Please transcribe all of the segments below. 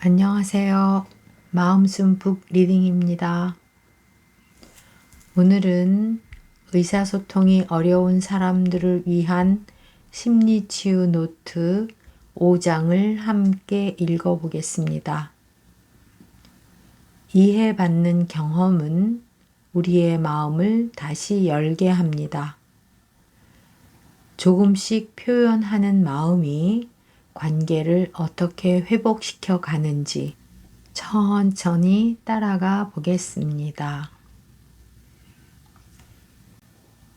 안녕하세요. 마음순북 리딩입니다. 오늘은 의사소통이 어려운 사람들을 위한 심리치유 노트 5장을 함께 읽어보겠습니다. 이해받는 경험은 우리의 마음을 다시 열게 합니다. 조금씩 표현하는 마음이 관계를 어떻게 회복시켜 가는지 천천히 따라가 보겠습니다.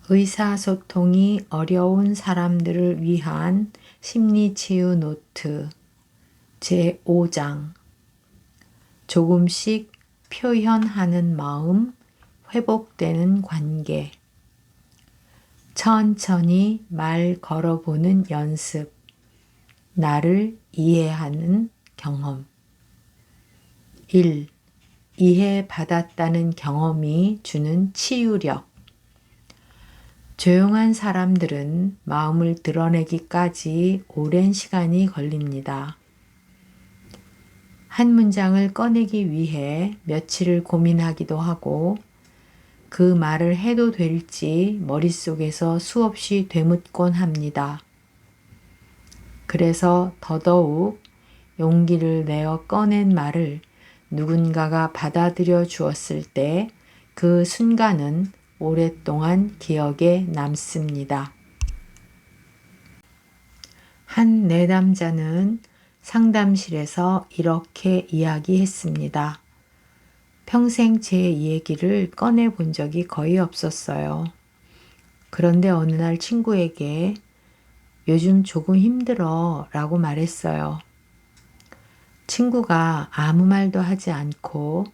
의사소통이 어려운 사람들을 위한 심리치유 노트 제5장 조금씩 표현하는 마음, 회복되는 관계 천천히 말 걸어보는 연습 나를 이해하는 경험 1. 이해받았다는 경험이 주는 치유력 조용한 사람들은 마음을 드러내기까지 오랜 시간이 걸립니다. 한 문장을 꺼내기 위해 며칠을 고민하기도 하고 그 말을 해도 될지 머릿속에서 수없이 되묻곤 합니다. 그래서 더더욱 용기를 내어 꺼낸 말을 누군가가 받아들여 주었을 때 그 순간은 오랫동안 기억에 남습니다. 한 내담자는 상담실에서 이렇게 이야기했습니다. 평생 제 얘기를 꺼내본 적이 거의 없었어요. 그런데 어느 날 친구에게 요즘 조금 힘들어 라고 말했어요. 친구가 아무 말도 하지 않고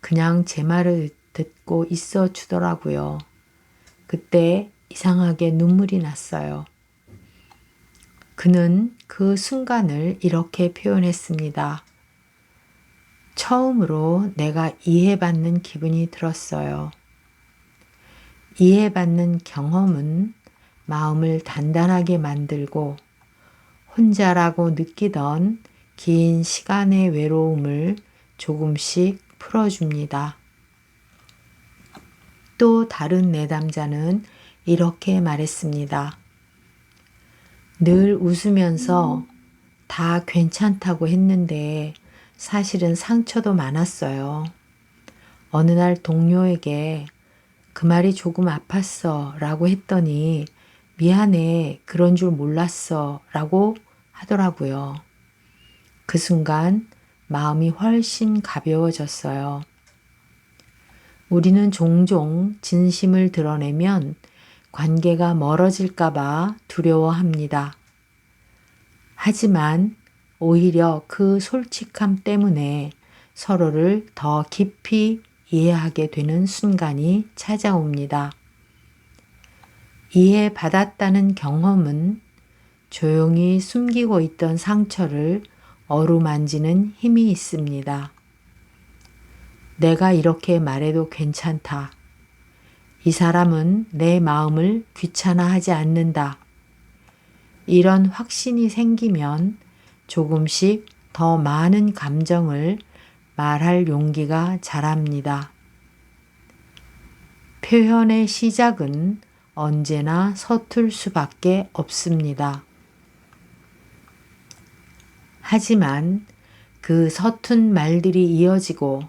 그냥 제 말을 듣고 있어 주더라고요. 그때 이상하게 눈물이 났어요. 그는 그 순간을 이렇게 표현했습니다. 처음으로 내가 이해받는 기분이 들었어요. 이해받는 경험은 마음을 단단하게 만들고 혼자라고 느끼던 긴 시간의 외로움을 조금씩 풀어줍니다. 또 다른 내담자는 이렇게 말했습니다. 늘 웃으면서 다 괜찮다고 했는데 사실은 상처도 많았어요. 어느 날 동료에게 그 말이 조금 아팠어 라고 했더니 미안해 그런 줄 몰랐어 라고 하더라고요. 그 순간 마음이 훨씬 가벼워졌어요. 우리는 종종 진심을 드러내면 관계가 멀어질까봐 두려워합니다. 하지만 오히려 그 솔직함 때문에 서로를 더 깊이 이해하게 되는 순간이 찾아옵니다. 이해받았다는 경험은 조용히 숨기고 있던 상처를 어루만지는 힘이 있습니다. 내가 이렇게 말해도 괜찮다. 이 사람은 내 마음을 귀찮아하지 않는다. 이런 확신이 생기면 조금씩 더 많은 감정을 말할 용기가 자랍니다. 표현의 시작은 언제나 서툴 수밖에 없습니다. 하지만 그 서툰 말들이 이어지고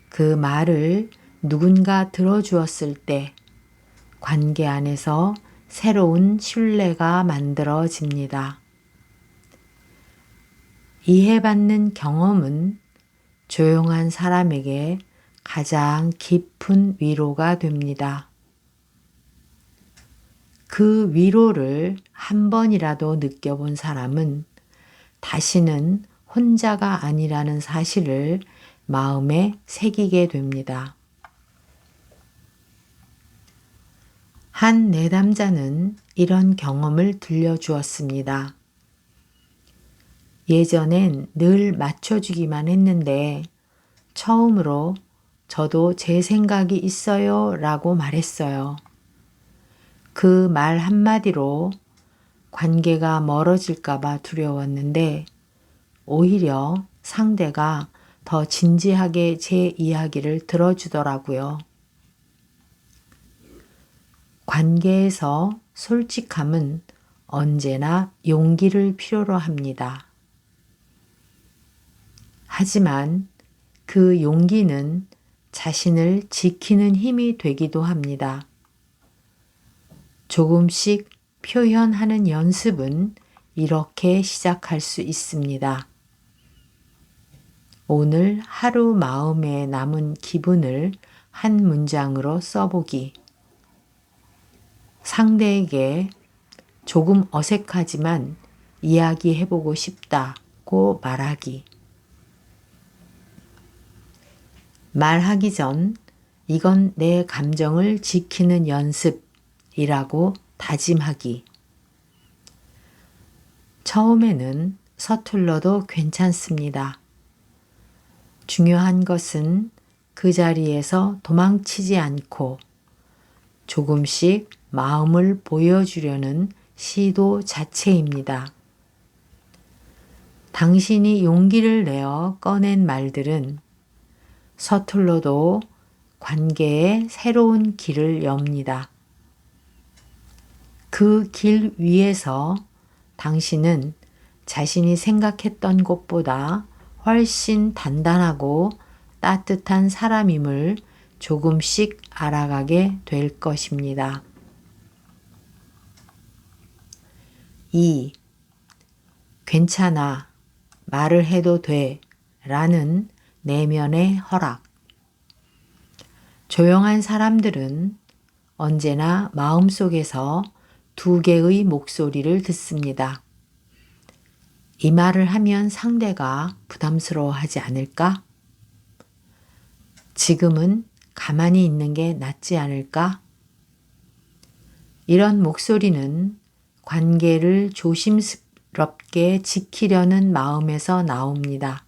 그 말을 누군가 들어주었을 때 관계 안에서 새로운 신뢰가 만들어집니다. 이해받는 경험은 조용한 사람에게 가장 깊은 위로가 됩니다. 그 위로를 한 번이라도 느껴본 사람은 다시는 혼자가 아니라는 사실을 마음에 새기게 됩니다. 한 내담자는 이런 경험을 들려주었습니다. 예전엔 늘 맞춰주기만 했는데 처음으로 저도 제 생각이 있어요 라고 말했어요. 그 말 한마디로 관계가 멀어질까 봐 두려웠는데 오히려 상대가 더 진지하게 제 이야기를 들어주더라고요. 관계에서 솔직함은 언제나 용기를 필요로 합니다. 하지만 그 용기는 자신을 지키는 힘이 되기도 합니다. 조금씩 표현하는 연습은 이렇게 시작할 수 있습니다. 오늘 하루 마음에 남은 기분을 한 문장으로 써보기. 상대에게 조금 어색하지만 이야기해보고 싶다고 말하기. 말하기 전 이건 내 감정을 지키는 연습이라고 다짐하기. 처음에는 서툴러도 괜찮습니다. 중요한 것은 그 자리에서 도망치지 않고 조금씩 마음을 보여주려는 시도 자체입니다. 당신이 용기를 내어 꺼낸 말들은 서툴러도 관계에 새로운 길을 엽니다. 그 길 위에서 당신은 자신이 생각했던 것보다 훨씬 단단하고 따뜻한 사람임을 조금씩 알아가게 될 것입니다. 2. 괜찮아, 말을 해도 돼 라는 내면의 허락. 조용한 사람들은 언제나 마음속에서 두 개의 목소리를 듣습니다. 이 말을 하면 상대가 부담스러워하지 않을까? 지금은 가만히 있는 게 낫지 않을까? 이런 목소리는 관계를 조심스럽게 지키려는 마음에서 나옵니다.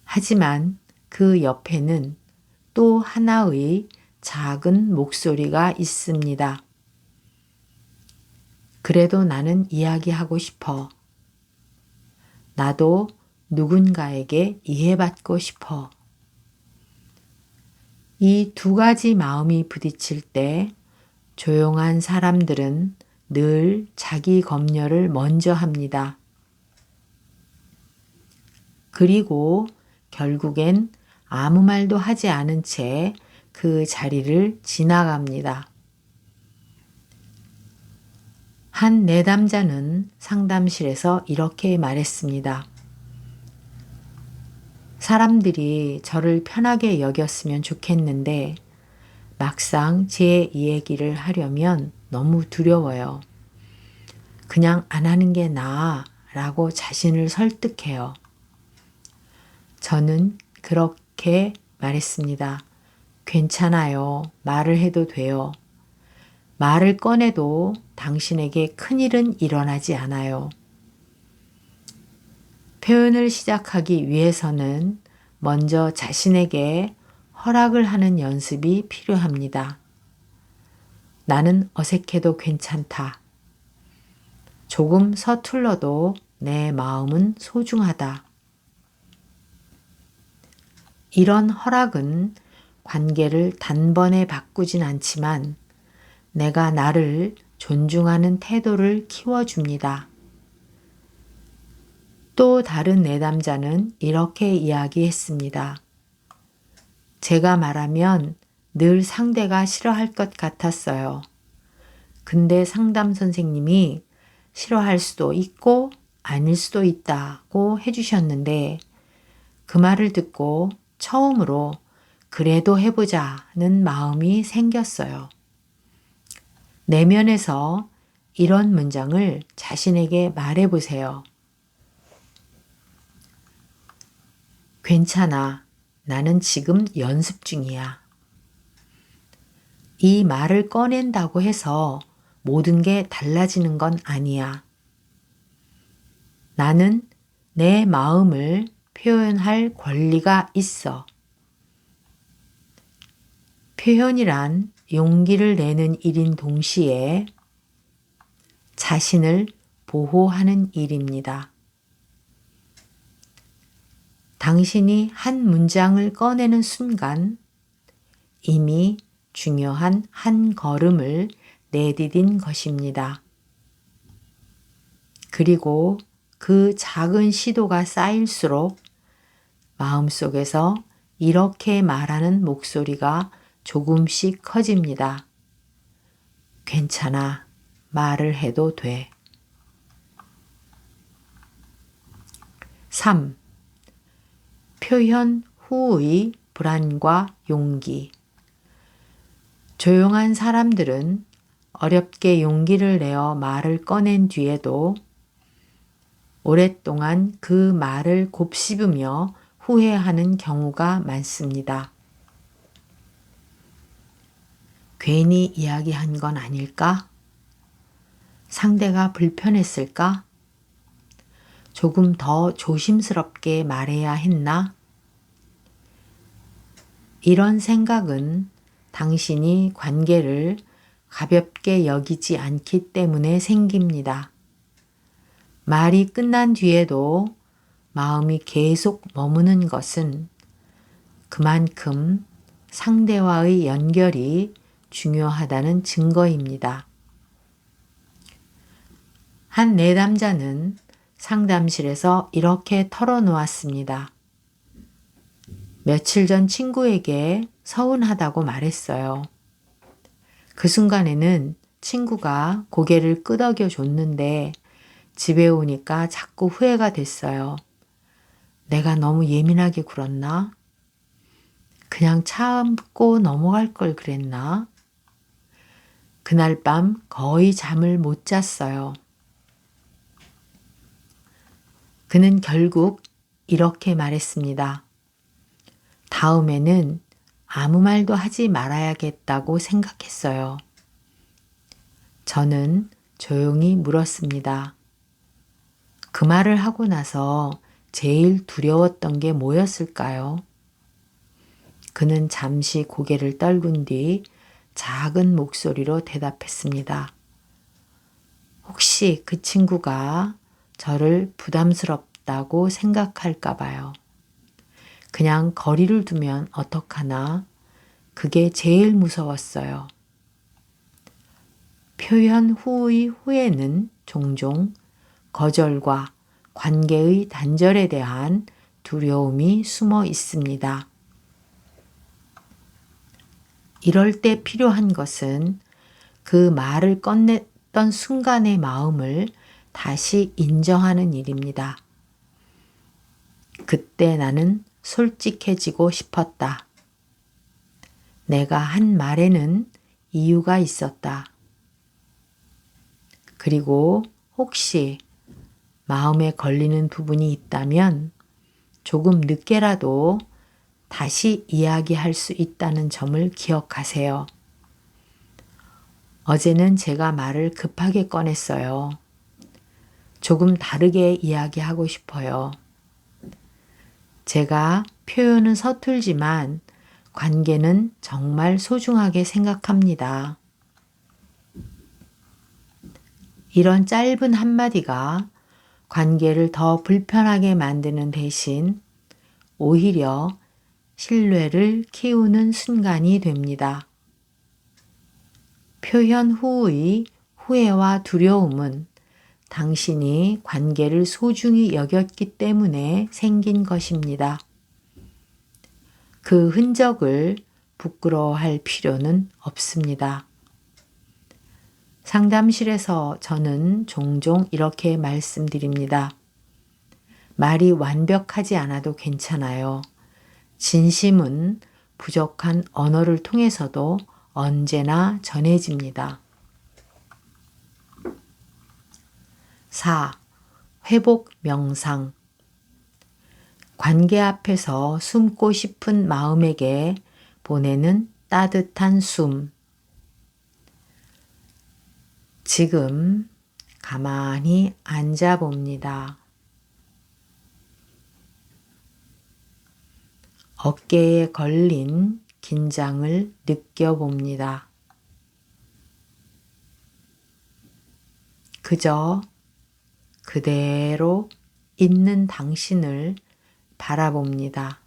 하지만 그 옆에는 또 하나의 작은 목소리가 있습니다. 그래도 나는 이야기하고 싶어. 나도 누군가에게 이해받고 싶어. 이 두 가지 마음이 부딪힐 때 조용한 사람들은 늘 자기 검열을 먼저 합니다. 그리고 결국엔 아무 말도 하지 않은 채 그 자리를 지나갑니다. 한 내담자는 상담실에서 이렇게 말했습니다. 사람들이 저를 편하게 여겼으면 좋겠는데 막상 제 이야기를 하려면 너무 두려워요. 그냥 안 하는 게 나아 라고 자신을 설득해요. 저는 그렇게 말했습니다. 괜찮아요. 말을 해도 돼요. 말을 꺼내도 당신에게 큰일은 일어나지 않아요. 표현을 시작하기 위해서는 먼저 자신에게 허락을 하는 연습이 필요합니다. 나는 어색해도 괜찮다. 조금 서툴러도 내 마음은 소중하다. 이런 허락은 관계를 단번에 바꾸진 않지만 내가 나를 존중하는 태도를 키워줍니다. 또 다른 내담자는 이렇게 이야기했습니다. 제가 말하면 늘 상대가 싫어할 것 같았어요. 근데 상담 선생님이 싫어할 수도 있고 아닐 수도 있다고 해주셨는데 그 말을 듣고 처음으로 그래도 해보자는 마음이 생겼어요. 내면에서 이런 문장을 자신에게 말해보세요. 괜찮아. 나는 지금 연습 중이야. 이 말을 꺼낸다고 해서 모든 게 달라지는 건 아니야. 나는 내 마음을 표현할 권리가 있어. 표현이란 용기를 내는 일인 동시에 자신을 보호하는 일입니다. 당신이 한 문장을 꺼내는 순간 이미 중요한 한 걸음을 내디딘 것입니다. 그리고 그 작은 시도가 쌓일수록 마음속에서 이렇게 말하는 목소리가 조금씩 커집니다. 괜찮아. 말을 해도 돼. 3. 표현 후의 불안과 용기. 조용한 사람들은 어렵게 용기를 내어 말을 꺼낸 뒤에도 오랫동안 그 말을 곱씹으며 후회하는 경우가 많습니다. 괜히 이야기한 건 아닐까? 상대가 불편했을까? 조금 더 조심스럽게 말해야 했나? 이런 생각은 당신이 관계를 가볍게 여기지 않기 때문에 생깁니다. 말이 끝난 뒤에도 마음이 계속 머무는 것은 그만큼 상대와의 연결이 중요하다는 증거입니다. 한 내담자는 상담실에서 이렇게 털어놓았습니다. 며칠 전 친구에게 서운하다고 말했어요. 그 순간에는 친구가 고개를 끄덕여 줬는데 집에 오니까 자꾸 후회가 됐어요. 내가 너무 예민하게 굴었나? 그냥 참고 넘어갈 걸 그랬나? 그날 밤 거의 잠을 못 잤어요. 그는 결국 이렇게 말했습니다. 다음에는 아무 말도 하지 말아야겠다고 생각했어요. 저는 조용히 물었습니다. 그 말을 하고 나서 제일 두려웠던 게 뭐였을까요? 그는 잠시 고개를 떨군 뒤 작은 목소리로 대답했습니다. 혹시 그 친구가 저를 부담스럽다고 생각할까 봐요. 그냥 거리를 두면 어떡하나? 그게 제일 무서웠어요. 표현 후의 후에는 종종 거절과 관계의 단절에 대한 두려움이 숨어 있습니다. 이럴 때 필요한 것은 그 말을 꺼냈던 순간의 마음을 다시 인정하는 일입니다. 그때 나는 솔직해지고 싶었다. 내가 한 말에는 이유가 있었다. 그리고 혹시 마음에 걸리는 부분이 있다면 조금 늦게라도 다시 이야기할 수 있다는 점을 기억하세요. 어제는 제가 말을 급하게 꺼냈어요. 조금 다르게 이야기하고 싶어요. 제가 표현은 서툴지만 관계는 정말 소중하게 생각합니다. 이런 짧은 한마디가 관계를 더 불편하게 만드는 대신 오히려 신뢰를 키우는 순간이 됩니다. 표현 후의 후회와 두려움은 당신이 관계를 소중히 여겼기 때문에 생긴 것입니다. 그 흔적을 부끄러워할 필요는 없습니다. 상담실에서 저는 종종 이렇게 말씀드립니다. 말이 완벽하지 않아도 괜찮아요. 진심은 부족한 언어를 통해서도 언제나 전해집니다. 4. 회복 명상. 관계 앞에서 숨고 싶은 마음에게 보내는 따뜻한 숨. 지금 가만히 앉아 봅니다. 어깨에 걸린 긴장을 느껴봅니다. 그저 그대로 있는 당신을 바라봅니다.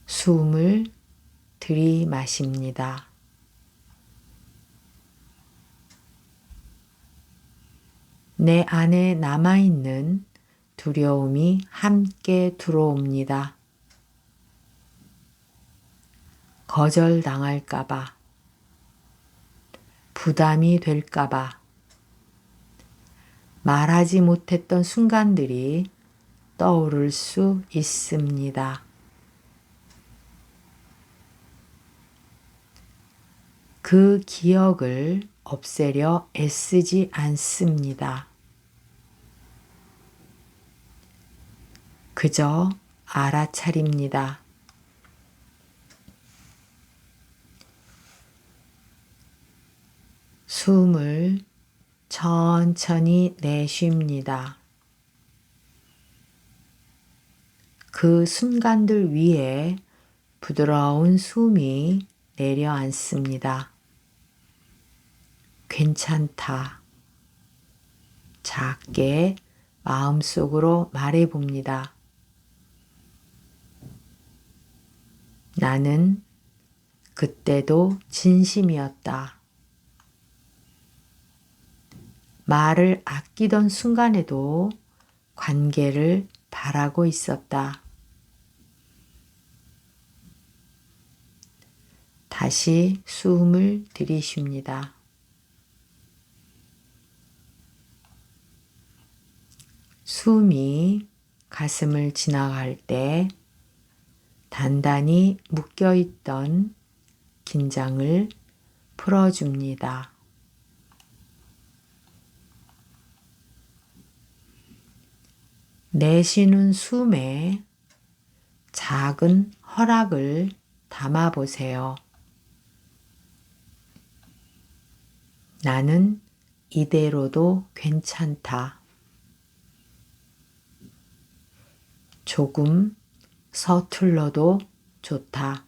숨을 들이마십니다. 내 안에 남아있는 두려움이 함께 들어옵니다. 거절당할까봐, 부담이 될까봐, 말하지 못했던 순간들이 떠오를 수 있습니다. 그 기억을 없애려 애쓰지 않습니다. 그저 알아차립니다. 숨을 천천히 내쉽니다. 그 순간들 위에 부드러운 숨이 내려앉습니다. 괜찮다. 작게 마음속으로 말해봅니다. 나는 그때도 진심이었다. 말을 아끼던 순간에도 관계를 바라고 있었다. 다시 숨을 들이쉽니다. 숨이 가슴을 지나갈 때 단단히 묶여있던 긴장을 풀어줍니다. 내쉬는 숨에 작은 허락을 담아보세요. 나는 이대로도 괜찮다. 조금 서툴러도 좋다.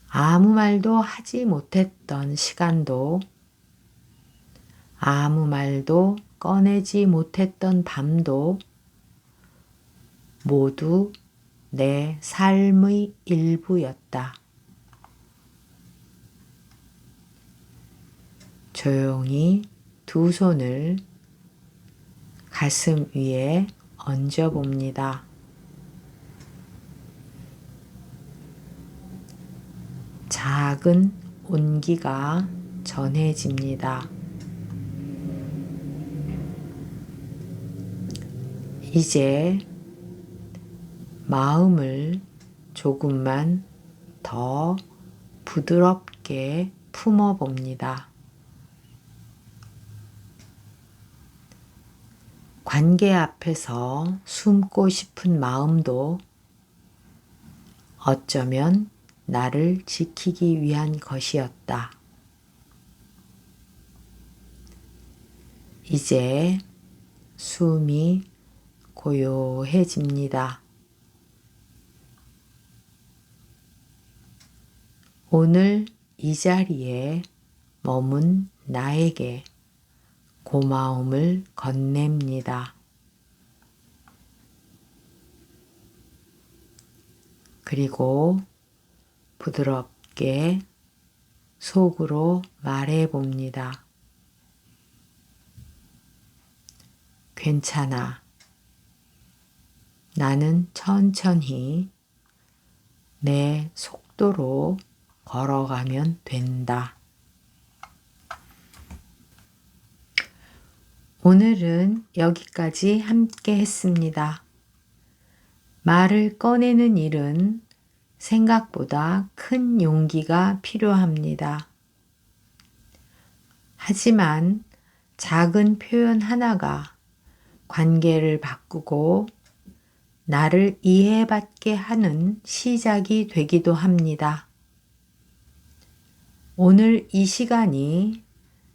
아무 말도 하지 못했던 시간도, 아무 말도 꺼내지 못했던 밤도 모두 내 삶의 일부였다. 조용히 두 손을 가슴 위에 얹어봅니다. 작은 온기가 전해집니다. 이제 마음을 조금만 더 부드럽게 품어봅니다. 관계 앞에서 숨고 싶은 마음도 어쩌면 나를 지키기 위한 것이었다. 이제 숨이 고요해집니다. 오늘 이 자리에 머문 나에게 고마움을 건넵니다. 그리고 부드럽게 속으로 말해봅니다. 괜찮아. 나는 천천히 내 속도로 걸어가면 된다. 오늘은 여기까지 함께 했습니다. 말을 꺼내는 일은 생각보다 큰 용기가 필요합니다. 하지만 작은 표현 하나가 관계를 바꾸고 나를 이해받게 하는 시작이 되기도 합니다. 오늘 이 시간이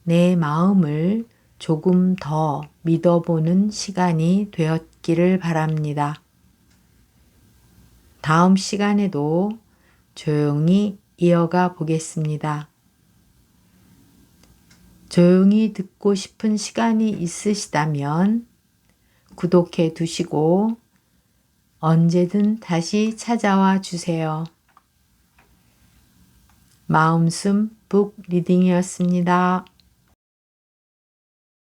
내 마음을 조금 더 믿어보는 시간이 되었기를 바랍니다. 다음 시간에도 조용히 이어가 보겠습니다. 조용히 듣고 싶은 시간이 있으시다면 구독해 두시고 언제든 다시 찾아와 주세요. 마음숨 북 리딩이었습니다.